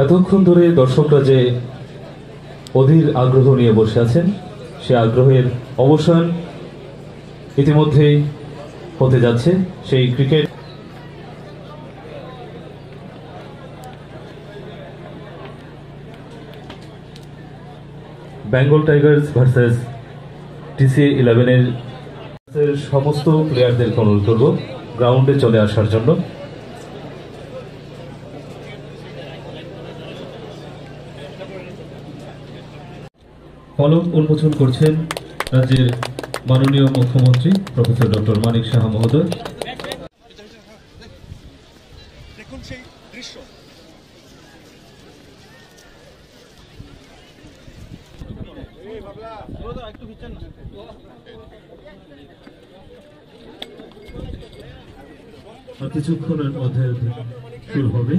এতক্ষণ ধরে দর্শকরা যে অধীর আগ্রহ নিয়ে বসে আছেন, সে আগ্রহের অবসান ইতিমধ্যেই হতে যাচ্ছে। সেই cricket Bengal Tigers versus TCA-11 এর সমস্ত প্লেয়ারদেরকে অনুরোধ করব গ্রাউন্ডে চলে আসার জন্য। ফলক উন্মোচন করছেন রাজ্যের মাননীয় মুখ্যমন্ত্রী প্রফেসর ডক্টর মানিক সাহা মহোদয়। দেখুন সেই দৃশ্য। কিছুক্ষণের মধ্যে শুরু হবে।